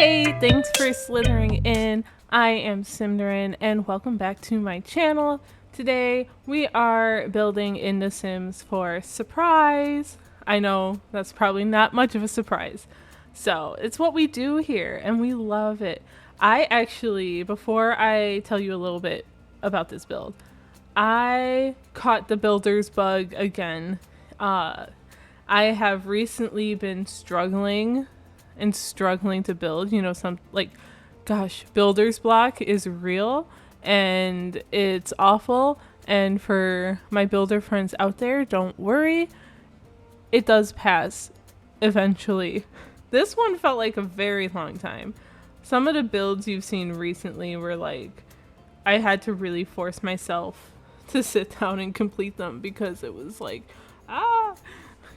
Hey, thanks for slithering in. I am Symtherin and welcome back to my channel. Today we are building in The Sims for surprise. I know that's probably not much of a surprise. So it's what we do here and we love it. I actually, before I tell you a little bit about this build, I caught the builder's bug again. I have recently been struggling to build, some gosh, builder's block is real and it's awful. And for my builder friends out there, don't worry, it does pass eventually. This one felt like a very long time. Some of the builds you've seen recently were like, I had to really force myself to sit down and complete them because it was like,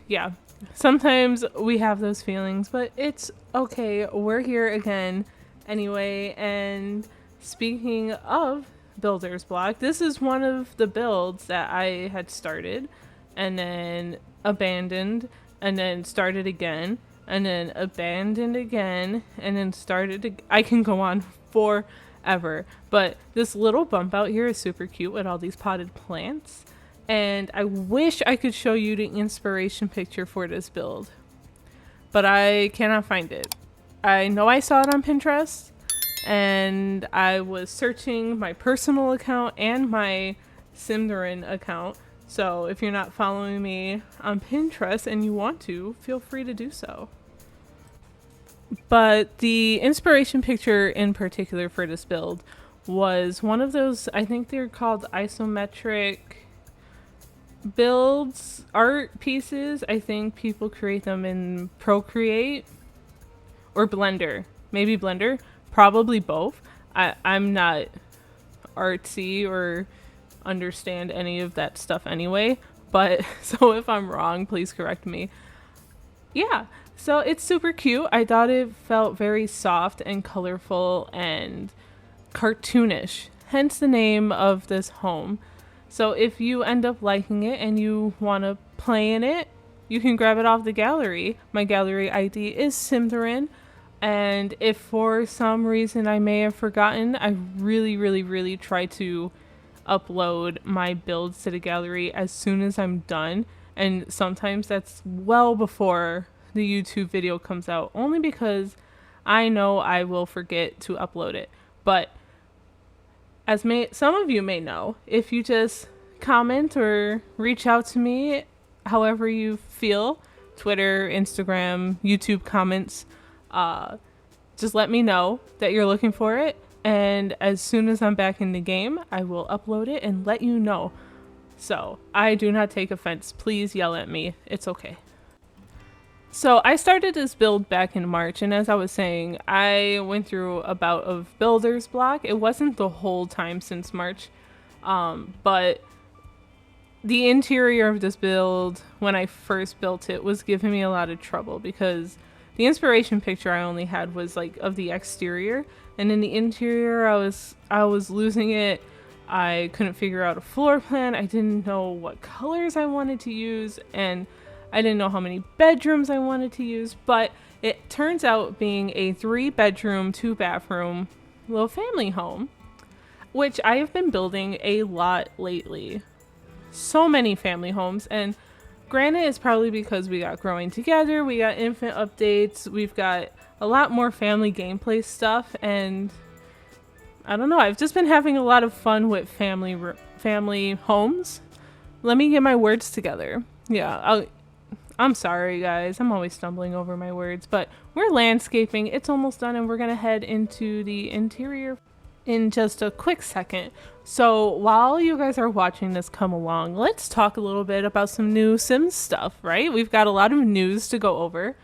yeah. Sometimes we have those feelings, but it's okay. We're here again anyway. And speaking of builder's block, this is one of the builds that I had started and then abandoned and then started again and then abandoned again and then started. I can go on forever, but this little bump out here is super cute with all these potted plants. And I wish I could show you the inspiration picture for this build, but I cannot find it. I know I saw it on Pinterest, and I was searching my personal account and my Symtherin account. So if you're not following me on Pinterest and you want to, feel free to do so. But the inspiration picture in particular for this build was one of those, I think they're called isometric builds, art pieces. I think people create them in Procreate or Blender. Maybe Blender, probably both. I'm not artsy or understand any of that stuff anyway, but so if I'm wrong, please correct me. Yeah, so it's super cute. I thought it felt very soft and colorful and cartoonish, hence the name of this home. So if you end up liking it and you want to play in it, you can grab it off the gallery. My gallery ID is Symtherin. And if for some reason I may have forgotten, I really try to upload my builds to the gallery as soon as I'm done. And sometimes that's well before the YouTube video comes out, only because I know I will forget to upload it. But as some of you may know, if you just comment or reach out to me however you feel, Twitter, Instagram, YouTube comments, just let me know that you're looking for it, and as soon as I'm back in the game, I will upload it and let you know. So I do not take offense. Please yell at me. It's okay. So I started this build back in March, and as I was saying, I went through a bout of builder's block. It wasn't the whole time since March, but the interior of this build, when I first built it, was giving me a lot of trouble because the inspiration picture I only had was like of the exterior, and in the interior I was losing it. I couldn't figure out a floor plan. I didn't know what colors I wanted to use, and I didn't know how many bedrooms I wanted to use, but it turns out being a 3-bedroom, 2-bathroom little family home, which I have been building a lot lately. So many family homes, and granted, it's probably because we got Growing Together, we got infant updates, we've got a lot more family gameplay stuff, and I don't know, I've just been having a lot of fun with family homes. Let me get my words together. Yeah, I'm sorry guys, I'm always stumbling over my words, but we're landscaping, it's almost done, and we're gonna head into the interior in just a quick second. So while you guys are watching this come along, let's talk a little bit about some new Sims stuff, right? We've got a lot of news to go over.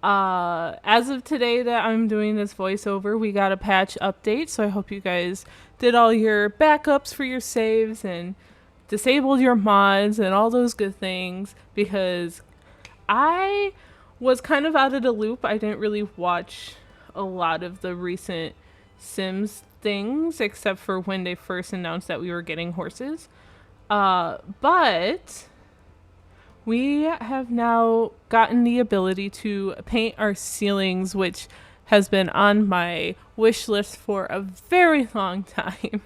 As of today that I'm doing this voiceover, we got a patch update, so I hope you guys did all your backups for your saves and disabled your mods and all those good things, because I was kind of out of the loop. I didn't really watch a lot of the recent Sims things except for when they first announced that we were getting horses. But we have now gotten the ability to paint our ceilings, which has been on my wish list for a very long time.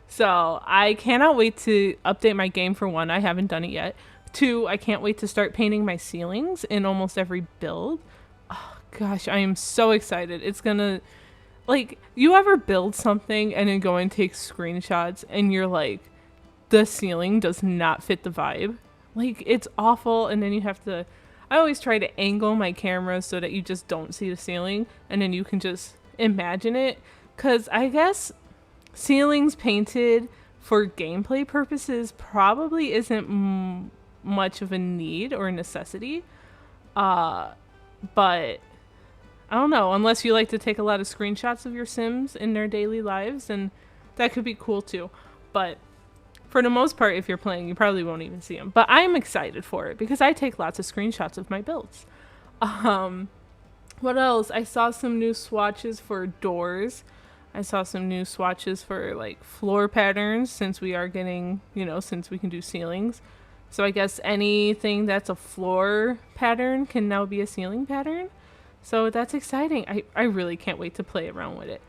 So I cannot wait to update my game. For one, I haven't done it yet. Two, I can't wait to start painting my ceilings in almost every build. Oh gosh, I am so excited. It's gonna, like, you ever build something and then go and take screenshots and you're like, the ceiling does not fit the vibe? Like, it's awful, and then you have to, I always try to angle my camera so that you just don't see the ceiling and then you can just imagine it. Because I guess ceilings painted for gameplay purposes probably isn't much of a need or a necessity. But I don't know, unless you like to take a lot of screenshots of your Sims in their daily lives, and that could be cool too. But for the most part, if you're playing, you probably won't even see them. But I'm excited for it because I take lots of screenshots of my builds. What else? I saw some new swatches for doors. I saw some new swatches for like floor patterns, since we are getting, since we can do ceilings. So I guess anything that's a floor pattern can now be a ceiling pattern. So that's exciting. I really can't wait to play around with it.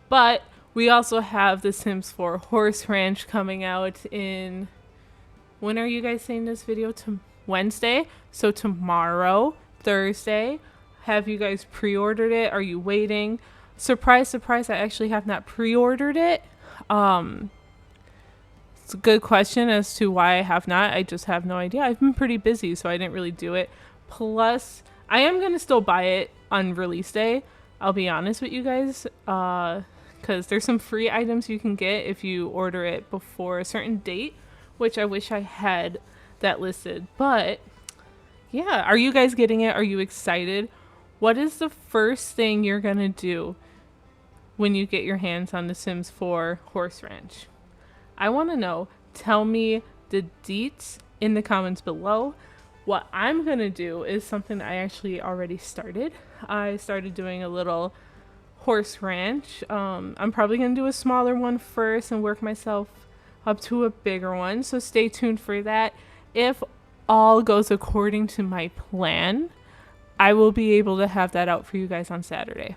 But we also have The Sims 4 Horse Ranch coming out in... When are you guys seeing this video? Wednesday? So tomorrow, Thursday. Have you guys pre-ordered it? Are you waiting? Surprise, surprise, I actually have not pre-ordered it. It's a good question as to why I have not. I just have no idea. I've been pretty busy, so I didn't really do it. Plus, I am going to still buy it on release day. I'll be honest with you guys. Because there's some free items you can get if you order it before a certain date, which I wish I had that listed. But yeah, are you guys getting it? Are you excited? What is the first thing you're going to do when you get your hands on The Sims 4 Horse Ranch? I want to know. Tell me the deets in the comments below. What I'm going to do is something I actually already started. I started doing a little horse ranch. I'm probably going to do a smaller one first and work myself up to a bigger one. So stay tuned for that. If all goes according to my plan, I will be able to have that out for you guys on Saturday.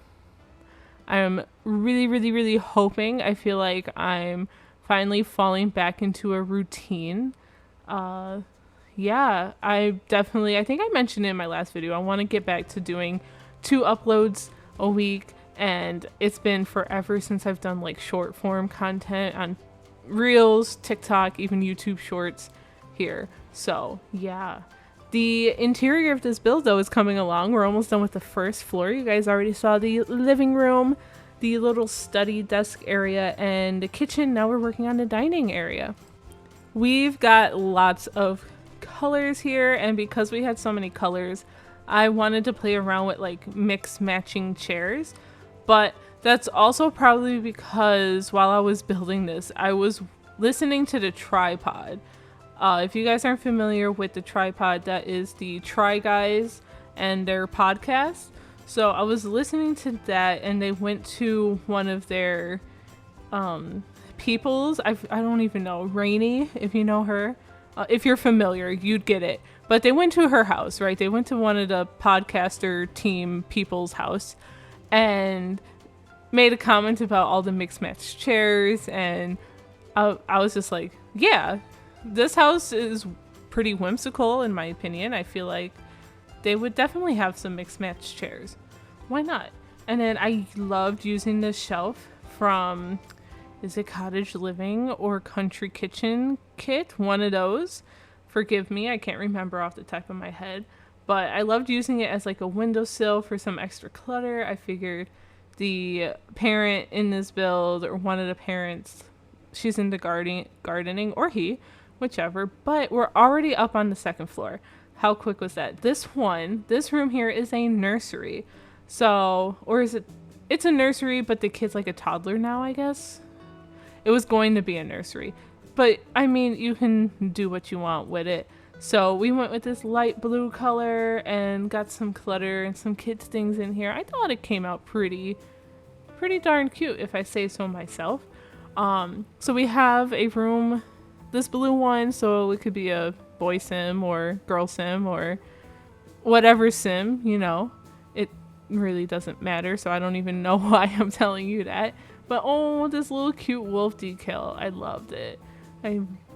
I'm really, really, really hoping. I feel like I'm finally falling back into a routine. Yeah, I think I mentioned in my last video, I want to get back to doing 2 uploads a week. And it's been forever since I've done like short form content on Reels, TikTok, even YouTube Shorts here. So yeah, the interior of this build though is coming along. We're almost done with the first floor. You guys already saw the living room, the little study desk area, and the kitchen. Now we're working on the dining area. We've got lots of colors here, and because we had so many colors, I wanted to play around with like mix matching chairs. But that's also probably because while I was building this, I was listening to the tripod. If you guys aren't familiar with the tripod, that is the Try Guys and their podcast. So I was listening to that, and they went to one of their peoples. I don't even know. Rainy, if you know her. If you're familiar, you'd get it. But they went to her house, right? They went to one of the podcaster team people's house and made a comment about all the mixed match chairs, and I was just like, yeah, this house is pretty whimsical in my opinion. I feel like they would definitely have some mixed match chairs. Why not? And then I loved using this shelf from, is it Cottage Living or Country Kitchen Kit? One of those. Forgive me, I can't remember off the top of my head. But I loved using it as like a windowsill for some extra clutter. I figured the parent in this build, or one of the parents, she's into gardening, or he, whichever. But we're already up on the second floor. How quick was that? This room here is a nursery. So, or is it, it's a nursery, but the kid's like a toddler now, I guess. It was going to be a nursery. But, I mean, you can do what you want with it. So we went with this light blue color and got some clutter and some kids things in here. I thought it came out pretty darn cute, if I say so myself. So we have a room, this blue one, so it could be a boy sim or girl sim or whatever sim, you know. really doesn't matter, so I don't even know why I'm telling you that. But oh, this little cute wolf decal. I loved it.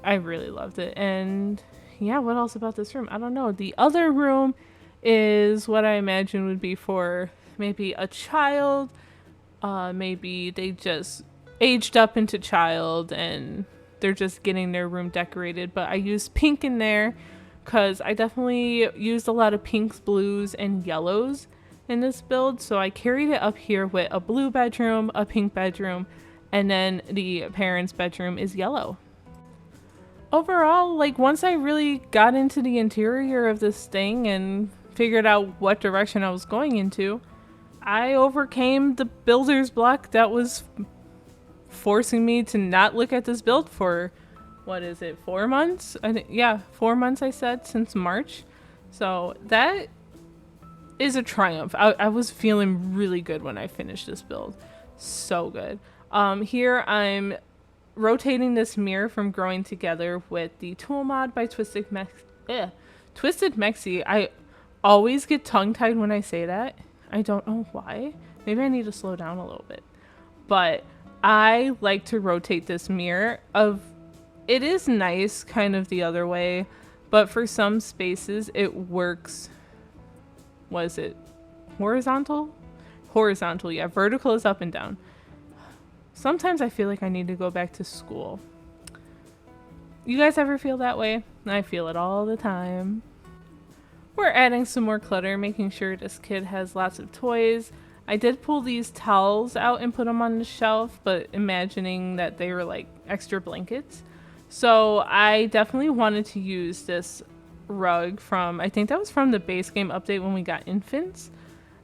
I really loved it. And yeah, what else about this room? I don't know. The other room is what I imagine would be for maybe a child. Maybe they just aged up into child and they're just getting their room decorated. But I used pink in there because I definitely used a lot of pinks, blues, and yellows in this build. So I carried it up here with a blue bedroom, a pink bedroom, and then the parents' bedroom is yellow. Overall, like, once I really got into the interior of this thing and figured out what direction I was going into, I overcame the builder's block that was forcing me to not look at this build for, what is it, 4 months? Yeah, 4 months I said, since March. So that is a triumph. I was feeling really good when I finished this build. So good. Here I'm rotating this mirror from Growing Together with the tool mod by Twisted Mexi. I always get tongue-tied when I say that. I don't know why. Maybe I need to slow down a little bit. But I like to rotate this mirror. It is nice kind of the other way, but for some spaces it works. Was it horizontal? Horizontal, yeah. Vertical is up and down. Sometimes I feel like I need to go back to school. You guys ever feel that way? I feel it all the time. We're adding some more clutter, making sure this kid has lots of toys. I did pull these towels out and put them on the shelf, but imagining that they were like extra blankets. So I definitely wanted to use this rug from, I think that was from the base game update when we got infants.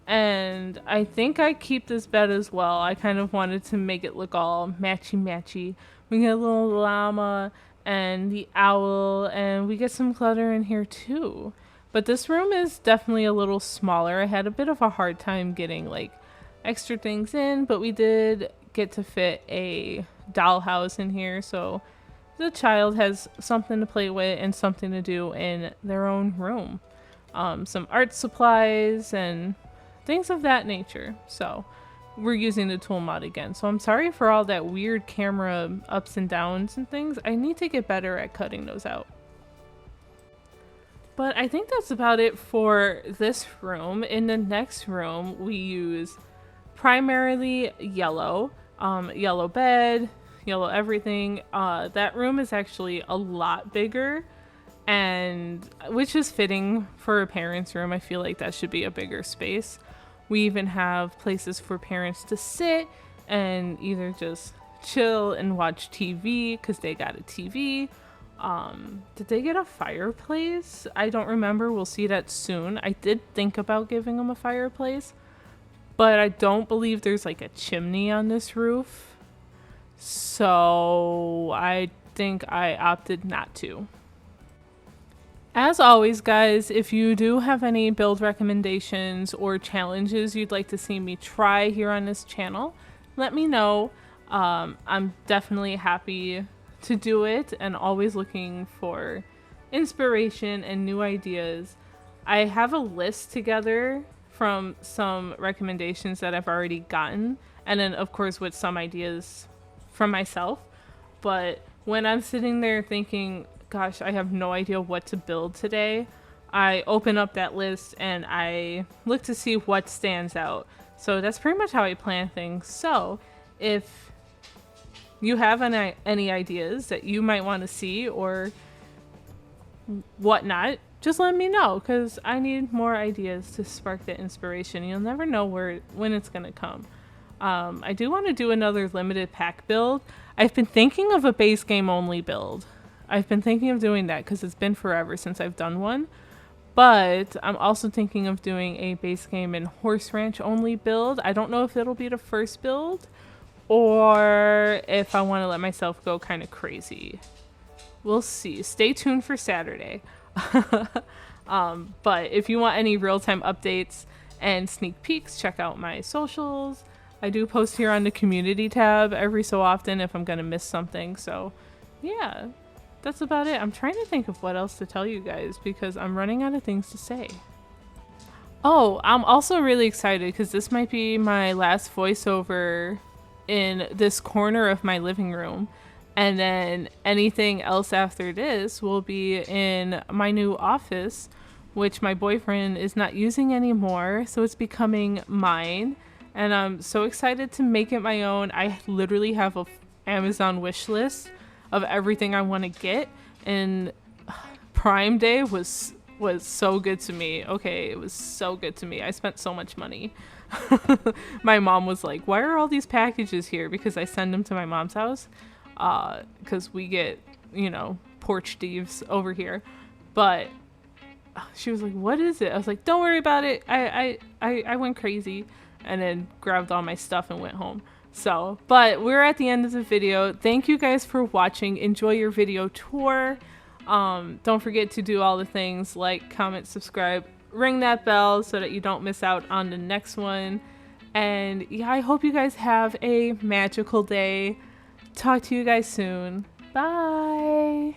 And I think I keep this bed as well. I kind of wanted to make it look all matchy-matchy. We get a little llama and the owl, and we get some clutter in here too. But this room is definitely a little smaller. I had a bit of a hard time getting like extra things in, but we did get to fit a dollhouse in here, so the child has something to play with and something to do in their own room. Some art supplies and things of that nature. So we're using the tool mod again. So I'm sorry for all that weird camera ups and downs and things. I need to get better at cutting those out. But I think that's about it for this room. In the next room, we use primarily yellow. Yellow bed, yellow everything. That room is actually a lot bigger, and which is fitting for a parent's room. I feel like that should be a bigger space. We even have places for parents to sit and either just chill and watch TV because they got a TV. Did they get a fireplace? I don't remember. We'll see that soon. I did think about giving them a fireplace, but I don't believe there's like a chimney on this roof. So I think I opted not to. As always, guys, if you do have any build recommendations or challenges you'd like to see me try here on this channel, let me know. I'm definitely happy to do it and always looking for inspiration and new ideas. I have a list together from some recommendations that I've already gotten, and then of course with some ideas from myself. But when I'm sitting there thinking, gosh, I have no idea what to build today, I open up that list and I look to see what stands out. So that's pretty much how I plan things. So if you have any ideas that you might want to see or whatnot, just let me know, because I need more ideas to spark that inspiration. You'll never know when it's going to come. I do want to do another limited pack build. I've been thinking of a base game only build. I've been thinking of doing that because it's been forever since I've done one. But I'm also thinking of doing a base game and horse ranch only build. I don't know if it'll be the first build or if I want to let myself go kind of crazy. We'll see. Stay tuned for Saturday. But if you want any real-time updates and sneak peeks, check out my socials. I do post here on the community tab every so often if I'm going to miss something. So yeah, that's about it. I'm trying to think of what else to tell you guys because I'm running out of things to say. Oh, I'm also really excited because this might be my last voiceover in this corner of my living room. And then anything else after this will be in my new office, which my boyfriend is not using anymore. So it's becoming mine. And I'm so excited to make it my own. I literally have a Amazon wish list of everything I want to get. And Prime Day was so good to me. Okay, it was so good to me. I spent so much money. My mom was like, "Why are all these packages here?" Because I send them to my mom's house. Because we get, porch thieves over here. But she was like, "What is it?" I was like, "Don't worry about it. I went crazy," and then grabbed all my stuff and went home. So, but we're at the end of the video. Thank you guys for watching. Enjoy your video tour. Don't forget to do all the things like, comment, subscribe, ring that bell so that you don't miss out on the next one. And yeah, I hope you guys have a magical day. Talk to you guys soon. Bye.